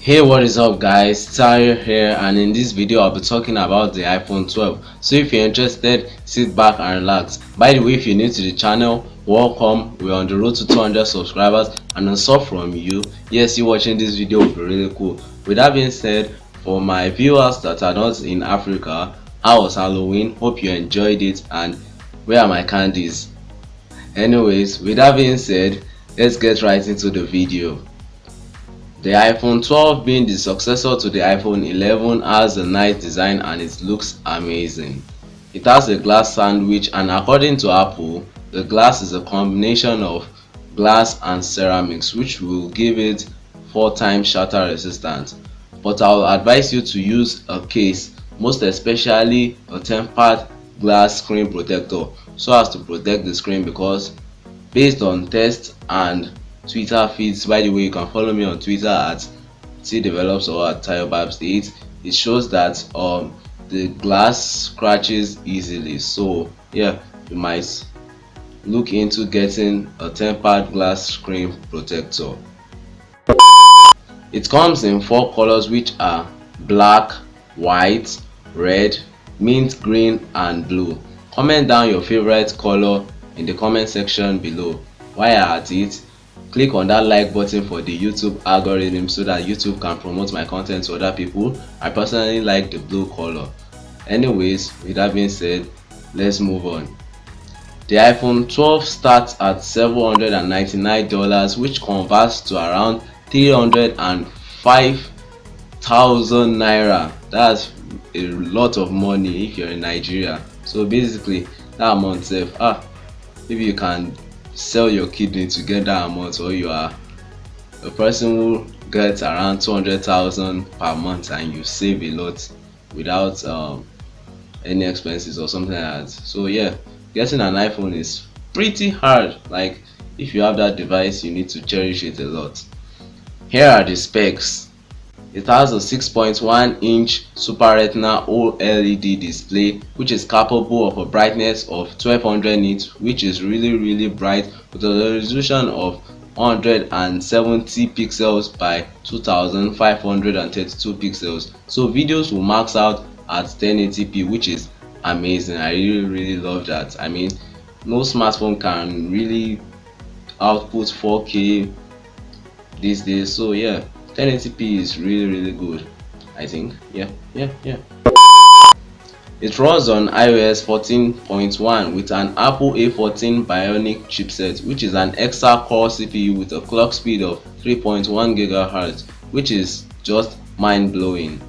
Hey, what is up guys, Tayo here, and in this video I'll be talking about the iPhone 12. So if you're interested, sit back and relax. By the way, if you're new to the channel, welcome. We're on the road to 200 subscribers, and also from you, yes, you watching this video will be really cool. With that being said, for my viewers that are not in Africa, how was Halloween? Hope you enjoyed it, and where are my candies? Anyways, with that being said, let's get right into the video. The iPhone 12, being the successor to the iPhone 11, has a nice design and it looks amazing. It has a glass sandwich, and according to Apple, the glass is a combination of glass and ceramics, which will give it 4 times shatter resistant. But I will advise you to use a case, most especially a tempered glass screen protector, so as to protect the screen, because based on tests and Twitter feeds, by the way, you can follow me on Twitter at Tdevelops or at Tdevelops8. It shows that the glass scratches easily, so yeah, you might look into getting a tempered glass screen protector. It comes in 4 colors, which are black, white, red, mint green and blue. Comment down your favorite color in the comment section below. While you're at it, click on that like button for the YouTube algorithm so that YouTube can promote my content to other people. I personally like the blue color. Anyways, with that being said, let's move on. The iPhone 12 starts at $799, which converts to around 305,000 naira. That's a lot of money if you're in Nigeria. So basically, that amount maybe you can sell your kidney to get that amount, or you are a person who gets around 200,000 per month and you save a lot without any expenses or something like that. So yeah, getting an iPhone is pretty hard. Like, if you have that device, you need to cherish it a lot. Here are the specs. It has a 6.1-inch Super Retina OLED display, which is capable of a brightness of 1200 nits, which is really bright, with a resolution of 170 pixels by 2532 pixels. So videos will max out at 1080p, which is amazing. I really love that. I mean, no smartphone can really output 4K these days, so yeah, 1080p is really good, I think. Yeah. It runs on iOS 14.1 with an Apple A14 Bionic chipset, which is an extra-core CPU with a clock speed of 3.1 GHz, which is just mind-blowing.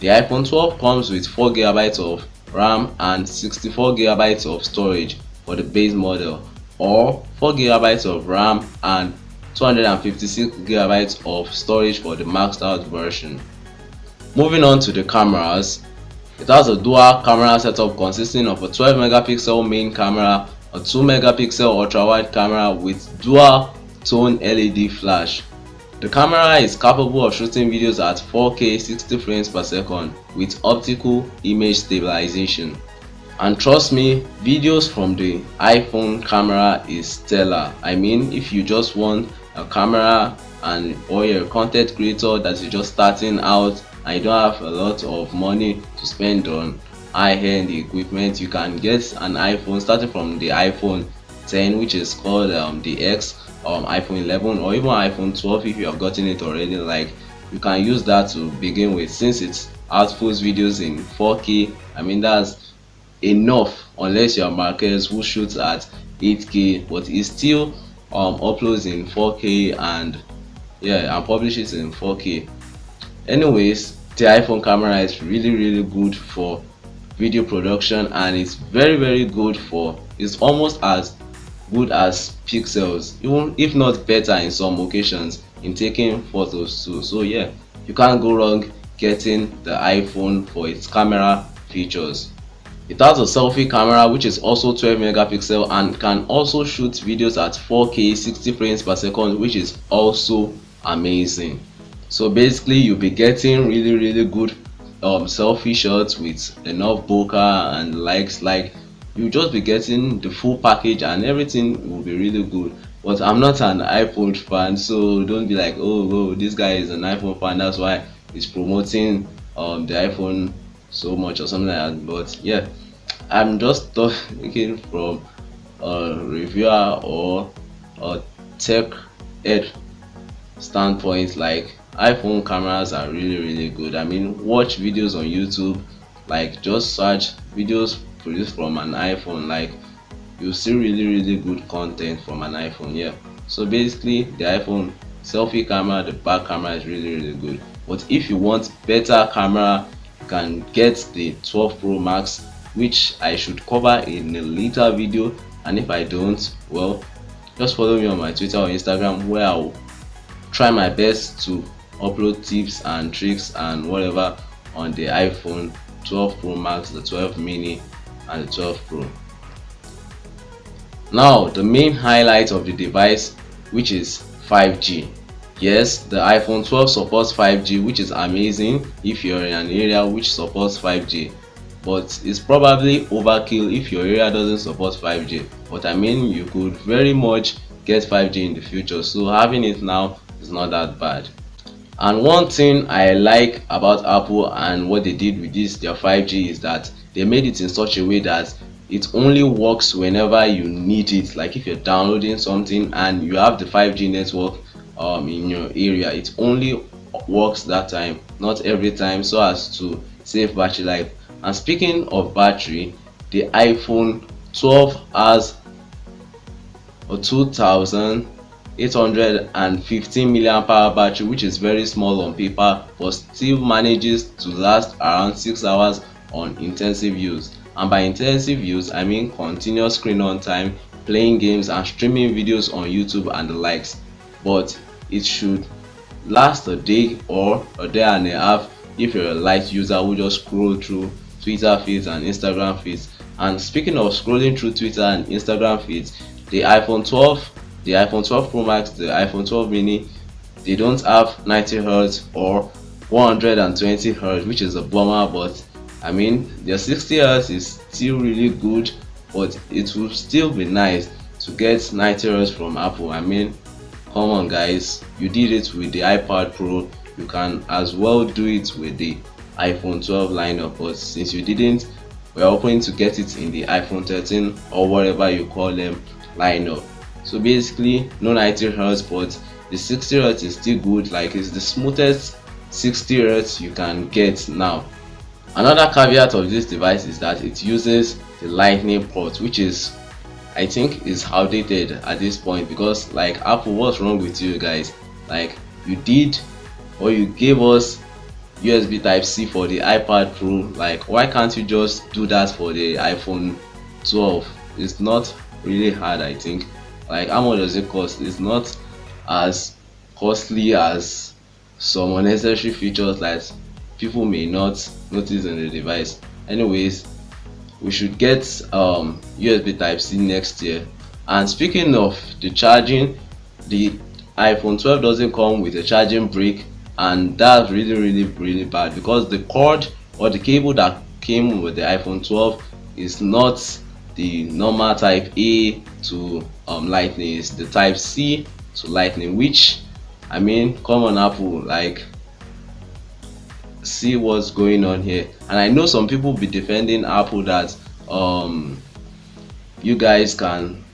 The iPhone 12 comes with 4 GB of RAM and 64 GB of storage for the base model, or 4 GB of RAM and 256 GB of storage for the maxed out version. Moving on to the cameras, it has a dual camera setup consisting of a 12 megapixel main camera, a 2 megapixel ultra wide camera with dual tone LED flash. The camera is capable of shooting videos at 4K 60 frames per second with optical image stabilization. And trust me, videos from the iPhone camera is stellar. I mean, if you just want a camera or you're a content creator that is just starting out and you don't have a lot of money to spend on high-end equipment, you can get an iPhone starting from the iPhone 10, which is called the X, iPhone 11, or even iPhone 12 if you have gotten it already. Like, you can use that to begin with, since it outputs videos in 4K. I mean, that's enough, unless you're marketers who shoots at 8K, but it still uploads in 4K and publishes in 4K. Anyways, the iPhone camera is really good for video production, and it's very good for, it's almost as good as pixels, even if not better in some occasions, in taking photos too. So yeah, you can't go wrong getting the iPhone for its camera features. It has a selfie camera, which is also 12 megapixel and can also shoot videos at 4K 60 frames per second, which is also amazing. So basically, you'll be getting really good selfie shots with enough bokeh and likes. Like, you just be getting the full package and everything will be really good. But I'm not an iPhone fan, so don't be like, oh, this guy is an iPhone fan, that's why he's promoting the iPhone so much or something like that. But yeah, I'm just talking from a reviewer or a tech ed standpoint. Like, iPhone cameras are really good. I mean, watch videos on YouTube, like just search videos produced from an iPhone, like you see really good content from an iPhone. Yeah, so basically the iPhone selfie camera, the back camera is really good. But if you want better camera, you can get the 12 Pro Max, which I should cover in a later video. And if I don't, well, just follow me on my Twitter or Instagram, where I'll try my best to upload tips and tricks and whatever on the iPhone 12 Pro Max, the 12 mini and the 12 Pro. Now, the main highlight of the device, which is 5G. Yes, the iPhone 12 supports 5G, which is amazing if you're in an area which supports 5G. But it's probably overkill if your area doesn't support 5G. But I mean, you could very much get 5G in the future, so having it now is not that bad. And one thing I like about Apple and what they did with this their 5G is that they made it in such a way that it only works whenever you need it. Like if you're downloading something and you have the 5G network in your area, it only works that time, not every time, so as to save battery life. And speaking of battery, the iPhone 12 has a 2815 milliamp hour battery, which is very small on paper but still manages to last around 6 hours on intensive use. And by intensive use, I mean continuous screen on time, playing games and streaming videos on YouTube and the likes. But it should last a day or a day and a half if you're a light user who just scroll through Twitter feeds and Instagram feeds. And speaking of scrolling through Twitter and Instagram feeds, the iPhone 12, the iPhone 12 Pro Max, the iPhone 12 mini, they don't have 90 Hz or 120 Hz, which is a bummer. But I mean, their 60 Hz is still really good, but it will still be nice to get 90 Hz from Apple. I mean, come on guys, you did it with the iPad Pro, you can as well do it with the iPhone 12 lineup. But since you didn't, we're hoping to get it in the iPhone 13 or whatever you call them lineup. So basically no 90 Hz, but the 60 Hz is still good. Like, it's the smoothest 60 Hz you can get now. Another caveat of this device is that it uses the lightning port, which is, I think, is outdated at this point. Because like, Apple, what's wrong with you guys? Like, you did, or you gave us USB type C for the iPad Pro, like why can't you just do that for the iPhone 12? It's not really hard, I think. Like, how much does it cost? It's not as costly as some unnecessary features that people may not notice in the device. Anyways, we should get USB type C next year. And speaking of the charging, the iPhone 12 doesn't come with a charging brick, and that's really bad, because the cord or the cable that came with the iPhone 12 is not the normal type A to lightning, is the type C to lightning, which, I mean, come on Apple, like, see what's going on here. And I know some people be defending Apple that you guys can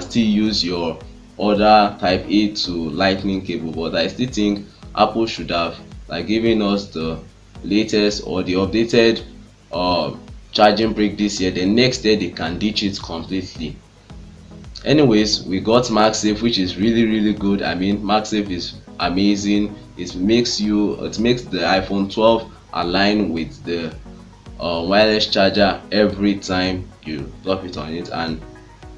still use your other type A to lightning cable, but I still think Apple should have like given us the latest or the updated charging brick this year. The next day they can ditch it completely. Anyways, we got MagSafe, which is really good. I mean, MagSafe is amazing. It makes the iPhone 12 align with the wireless charger every time you plug it on it. And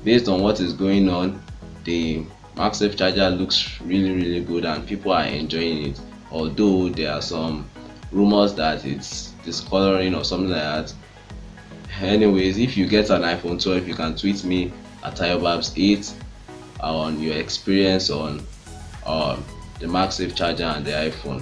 based on what is going on, the MagSafe charger looks really good and people are enjoying it, although there are some rumors that it's discoloring or something like that. Anyways, if you get an iPhone 12, you can tweet me at tdevelopsbusiness on your experience on the MagSafe charger and the iPhone.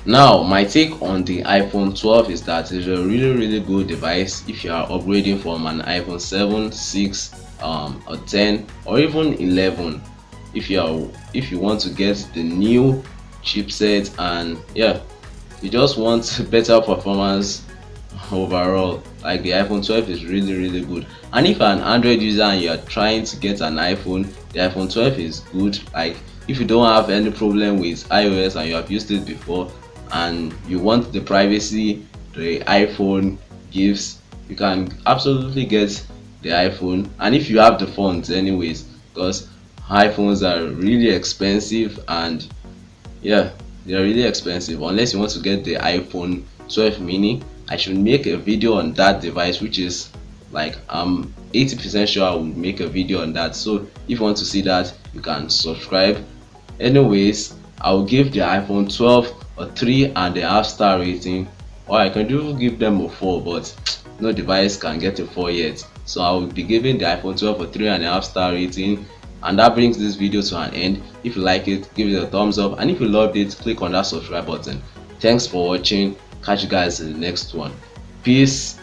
Now, my take on the iPhone 12 is that it's a really good device if you are upgrading from an iPhone 7, 6, or 10, or even 11. If you want to get the new chipset, and yeah, you just want better performance overall, like the iPhone 12 is really good. And if you're an Android user and you're trying to get an iPhone, the iPhone 12 is good. Like if you don't have any problem with iOS and you have used it before and you want the privacy the iPhone gives, you can absolutely get the iPhone. And if you have the funds anyways, because iPhones are really expensive, and yeah, they're really expensive unless you want to get the iPhone 12 mini. I should make a video on that device, which is like I'm 80% sure I will make a video on that. So if you want to see that, you can subscribe. Anyways, I'll give the iPhone 12 a 3.5 star rating, or I can do give them a 4, but no device can get a 4 yet. So I will be giving the iPhone 12 a 3.5 star rating. And that brings this video to an end. If you like it, give it a thumbs up, and if you loved it, click on that subscribe button. Thanks for watching. Catch you guys in the next one. Peace.